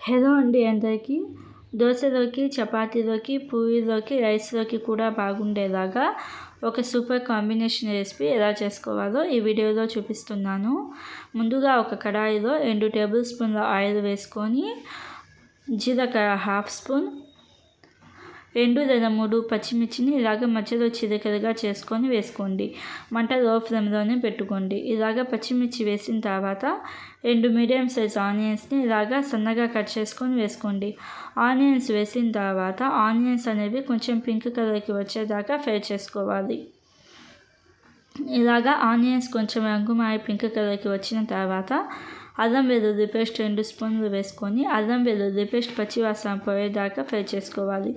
Hello అండి అందరికీ. దోశలోకి, చపాతీలోకి, పూరీలోకి, రైస్లోకి కూడా బాగుండేలాగా ఒక సూపర్ కాంబినేషన్ రెసిపీ ఎలా చేసుకోవాలో ఈ వీడియోలో చూపిస్తున్నాను. ముందుగా ఒక కడాయిలో 2 టేబుల్ స్పూన్ల ఆయిల్ వేసుకొని జీలకర్ర 1/2 స్పూన్, 2 లేదా 3 పచ్చిమిర్చిని ఇలాగ మధ్యలో చిరకలుగా చేసుకొని వేసుకోండి. మంట లో ఫ్లేమ్లోనే పెట్టుకోండి. ఇలాగ పచ్చిమిర్చి వేసిన తర్వాత 2 మీడియం సైజ్ ఆనియన్స్ని ఇలాగ సన్నగా కట్ చేసుకొని వేసుకోండి. ఆనియన్స్ వేసిన తర్వాత ఆనియన్స్ అనేవి కొంచెం పింక్ కలర్కి వచ్చేదాకా ఫ్రై చేసుకోవాలి. ఇలాగ ఆనియన్స్ కొంచెం రంగు మారి పింక్ కలర్కి వచ్చిన తర్వాత అల్లం వెల్లుల్లి పేస్ట్ 2 స్పూన్లు వేసుకొని అల్లం వెల్లుల్లి పేస్ట్ పచ్చివాసన పోయేదాకా ఫ్రై చేసుకోవాలి.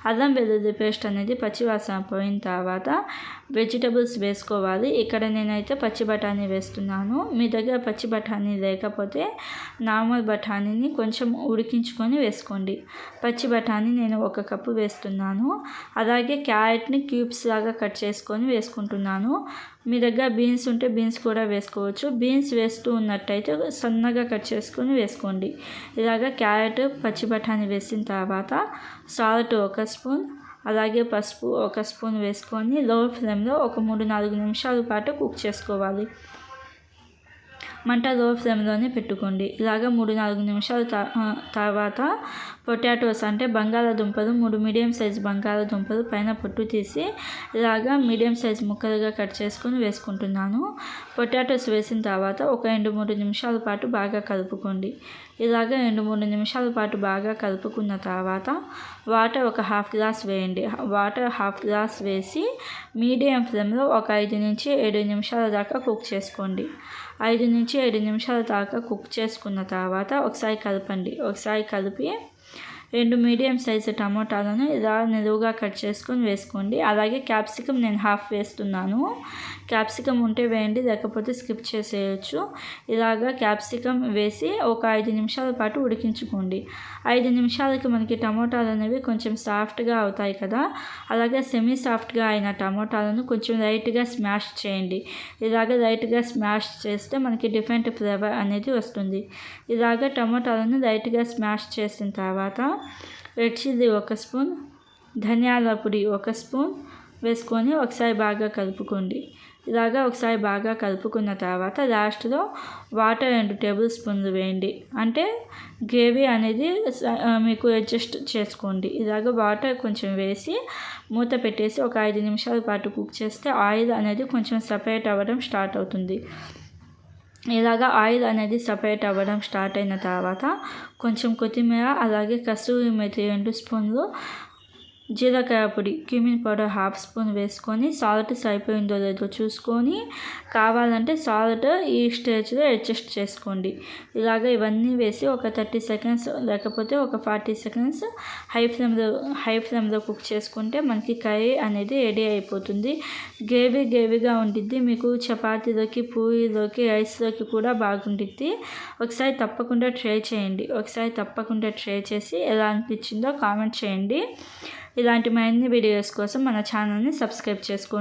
అల్లం వెల్లుల్లి పేస్ట్ అనేది పచ్చివాసన పోయిన తర్వాత వెజిటబుల్స్ వేసుకోవాలి. ఇక్కడ నేనైతే పచ్చి బఠానీ వేస్తున్నాను. మీ దగ్గర పచ్చి బఠానీ లేకపోతే నార్మల్ బఠానీని కొంచెం ఉడికించుకొని వేసుకోండి. పచ్చి బఠానీ నేను 1 కప్పు వేస్తున్నాను. అలాగే క్యారెట్ని క్యూబ్స్ లాగా కట్ చేసుకొని వేసుకుంటున్నాను. మీ దగ్గర బీన్స్ ఉంటే బీన్స్ కూడా వేసుకోవచ్చు. బీన్స్ వేస్తూ ఉన్నట్టయితే సన్నగా కట్ చేసుకొని వేసుకోండి. ఇలాగ క్యారెట్, పచ్చి బఠానీ వేసిన తర్వాత సాల్ట్ 1 స్పూన్, అలాగే పసుపు 1 స్పూన్ వేసుకొని లో ఫ్లేమ్లో ఒక 3-4 నిమిషాల పాటు కుక్ చేసుకోవాలి. మంట లో ఫ్లేమ్లోనే పెట్టుకోండి. ఇలాగ 3-4 నిమిషాల తర్వాత పొటాటోస్ అంటే బంగాళాదుంపలు 3 మీడియం సైజ్ బంగాళాదుంపలు పైన పొట్టు తీసి ఇలాగ మీడియం సైజ్ ముక్కలుగా కట్ చేసుకొని వేసుకుంటున్నాను. పొటాటోస్ వేసిన తర్వాత ఒక 2-3 నిమిషాల పాటు బాగా కలుపుకోండి. ఇలాగ 2-3 నిమిషాల పాటు బాగా కలుపుకున్న తర్వాత వాటర్ ఒక 1/2 గ్లాస్ వేయండి. వాటర్ 1/2 గ్లాస్ వేసి మీడియం ఫ్లేమ్లో ఒక 5-7 నిమిషాల దాకా కుక్ చేసుకోండి. 5-7 నిమిషాల దాకా కుక్ చేసుకున్న తర్వాత ఒకసారి కలపండి. ఒకసారి కలిపి 2 మీడియం సైజు టమోటాలను ఇలా నిలువుగా కట్ చేసుకొని వేసుకోండి. అలాగే క్యాప్సికమ్ నేను 1/2 వేస్తున్నాను. క్యాప్సికమ్ ఉంటే వేయండి, లేకపోతే స్కిప్ చేసేయచ్చు. ఇలాగా క్యాప్సికమ్ వేసి ఒక 5 నిమిషాల పాటు ఉడికించుకోండి. 5 నిమిషాలకి మనకి టమోటాలు అనేవి కొంచెం సాఫ్ట్గా అవుతాయి కదా. అలాగే సెమీ సాఫ్ట్గా అయిన టమోటాలను కొంచెం లైట్గా స్మాష్ చేయండి. ఇలాగ లైట్గా స్మాష్ చేస్తే మనకి డిఫరెంట్ ఫ్లేవర్ అనేది వస్తుంది. ఇలాగ టమోటాలను లైట్గా స్మాష్ చేసిన తర్వాత రెడ్ చిల్లీ 1 స్పూన్, ధనియాల పొడి 1 స్పూన్ వేసుకొని ఒకసారి బాగా కలుపుకోండి. ఇలాగా ఒకసారి బాగా కలుపుకున్న తర్వాత లాస్ట్లో వాటర్ 2 టేబుల్ స్పూన్లు వేయండి. అంటే గ్రేవీ అనేది మీకు అడ్జస్ట్ చేసుకోండి. ఇలాగ వాటర్ కొంచెం వేసి మూత పెట్టేసి ఒక 5 నిమిషాల పాటు కుక్ చేస్తే ఆయిల్ అనేది కొంచెం సపరేట్ అవ్వడం స్టార్ట్ అవుతుంది. ఇలాగ ఆయిల్ అనేది సపరేట్ అవ్వడం స్టార్ట్ అయిన తర్వాత కొంచెం కొత్తిమీర, అలాగే కస్తూరి మేతి 2 స్పూన్లు, జీలకర్ర పొడి క్యూమిన్ పౌడర్ 1/2 స్పూన్ వేసుకొని సాల్ట్ సరిపోయిందో లేదో చూసుకొని కావాలంటే సాల్ట్ ఈ స్టేజ్లో అడ్జస్ట్ చేసుకోండి. ఇలాగ ఇవన్నీ వేసి ఒక 30 సెకండ్స్ లేకపోతే ఒక 40 సెకండ్స్ హై ఫ్లేమ్లో కుక్ చేసుకుంటే మనకి కర్రీ అనేది రెడీ అయిపోతుంది. గ్రేవీగా ఉండిద్ది. మీకు చపాతీలోకి, పూరీలోకి, రైస్లోకి కూడా బాగుండిద్ది. ఒకసారి తప్పకుండా ట్రై చేయండి. ఒకసారి తప్పకుండా ట్రై చేసి ఎలా అనిపించిందో కామెంట్ చేయండి. ఇలాంటి మరిన్ని వీడియోస్ కోసం మన ఛానల్ని సబ్స్క్రైబ్ చేసుకోండి.